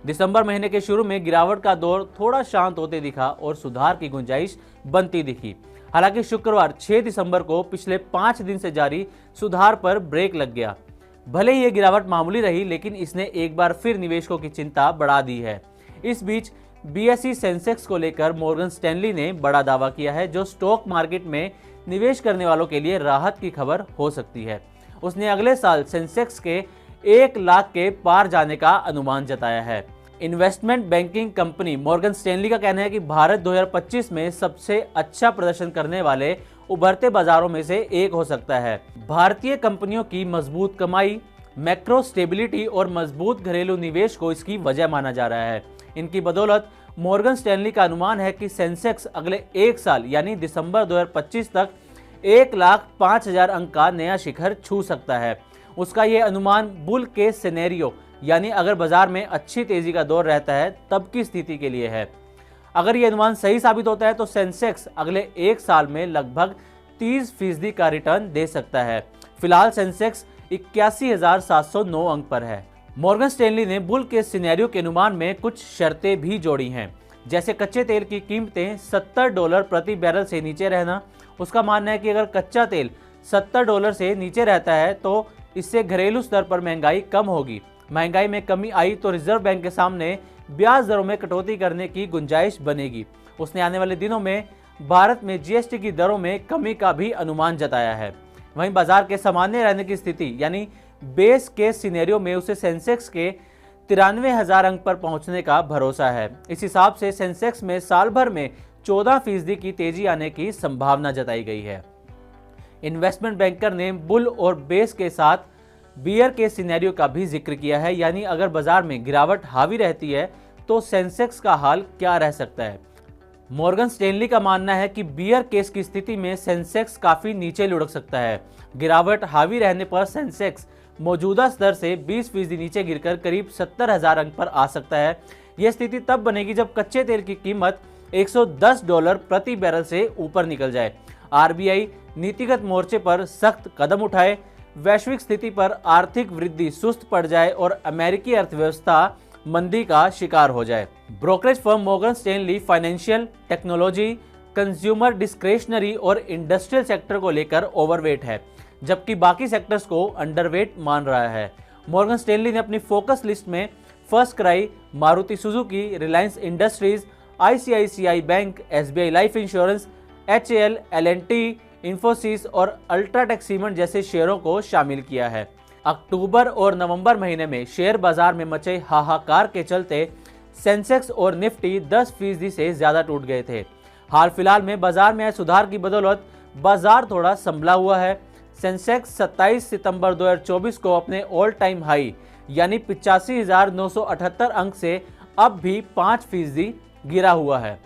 दिसंबर महीने के शुरू में गिरावट का दौर थोड़ा शांत होते दिखा और सुधार की गुंजाइश बनती दिखी। हालांकि शुक्रवार 6 दिसंबर को पिछले 5 दिन से जारी सुधार पर ब्रेक लग गया। भले ही ये गिरावट मामूली रही, लेकिन इसने एक बार फिर निवेशकों की चिंता बढ़ा दी है। इस बीच बीएसई सेंसेक्स को लेकर मॉर्गन स्टैनली ने बड़ा दावा किया है, जो स्टॉक मार्केट में निवेश करने वालों के लिए राहत की खबर हो सकती है। उसने अगले साल सेंसेक्स के 1 लाख के पार जाने का अनुमान जताया है। Investment banking company Morgan Stanley का कहना है कि भारत 2025 में सबसे अच्छा प्रदर्शन करने वाले उभरते बाजारों में से एक हो सकता है। भारतीय कंपनियों की मजबूत कमाई, मैक्रो स्टेबिलिटी और मजबूत घरेलू निवेश को इसकी वजह माना जा रहा है। इनकी बदौलत मॉर्गन स्टैनली का अनुमान है कि सेंसेक्स अगले 1 साल यानी दिसंबर 2025 तक 1,05,000 अंक का नया शिखर छू सकता है। उसका यह अनुमान बुल केस सिनेरियो यानी अगर बाजार में अच्छी तेजी का दौर रहता है तब की स्थिति के लिए है। अगर ये अनुमान सही साबित होता है तो सेंसेक्स अगले 1 साल में लगभग 30% का रिटर्न दे सकता है। फिलहाल सेंसेक्स 81,709 अंक पर है। मॉर्गन स्टैनली ने बुल के सिनेरियो के अनुमान में कुछ शर्तें भी जोड़ी हैं, जैसे कच्चे तेल की कीमतें $70 प्रति बैरल से नीचे रहना। उसका मानना है कि अगर कच्चा तेल $70 से नीचे रहता है तो इससे घरेलू स्तर पर महंगाई कम होगी। महंगाई में कमी आई तो रिजर्व बैंक के सामने ब्याज दरों में कटौती करने की गुंजाइश बनेगी। उसने आने वाले दिनों में भारत में जीएसटी की दरों में कमी का भी अनुमान जताया है। वहीं बाजार के सामान्य रहने की स्थिति यानी बेस केस सिनेरियो में उसे सेंसेक्स के 93,000 अंक पर पहुंचने का भरोसा है। इस हिसाब से सेंसेक्स में साल भर में 14% की तेजी आने की संभावना जताई गई है। इन्वेस्टमेंट बैंकर ने बुल और बेस के साथ बियर के सिनेरियो का भी जिक्र किया है, यानी अगर बाजार में गिरावट हावी रहती है तो सेंसेक्स का हाल क्या रह सकता है। मॉर्गन स्टैनली का मानना है कि बियर केस की स्थिति में सेंसेक्स काफी नीचे लुढ़क सकता है। गिरावट हावी रहने पर सेंसेक्स मौजूदा स्तर से 20% नीचे गिरकर करीब 70,000 अंक पर आ सकता है। यह स्थिति तब बनेगी जब कच्चे तेल की कीमत $110 प्रति बैरल से ऊपर निकल जाए, आरबीआई नीतिगत मोर्चे पर सख्त कदम उठाए, वैश्विक स्थिति पर आर्थिक वृद्धि सुस्त पड़ जाए और अमेरिकी अर्थव्यवस्था मंदी का शिकार हो जाए। Brokerage firm Morgan Stanley financial, technology, consumer discretionary और इंडस्ट्रियल सेक्टर को लेकर ओवरवेट है, जबकि बाकी सेक्टर्स को अंडरवेट मान रहा है। मॉर्गन स्टैनली ने अपनी फोकस लिस्ट में FirstCry, Maruti Suzuki, Reliance Industries, ICICI bank, SBI life insurance, HAL, L and T, Infosys और अल्ट्राटेक सीमेंट जैसे शेयरों को शामिल किया है। अक्टूबर और नवंबर महीने में शेयर बाजार में मचे हाहाकार के चलते सेंसेक्स और निफ्टी 10% से ज्यादा टूट गए थे। हाल फिलहाल में बाजार में आए सुधार की बदौलत बाजार थोड़ा संभला हुआ है। सेंसेक्स 27 सितंबर 2024 को अपने ऑल टाइम हाई यानी 85,978 अंक से अब भी 5% गिरा हुआ है।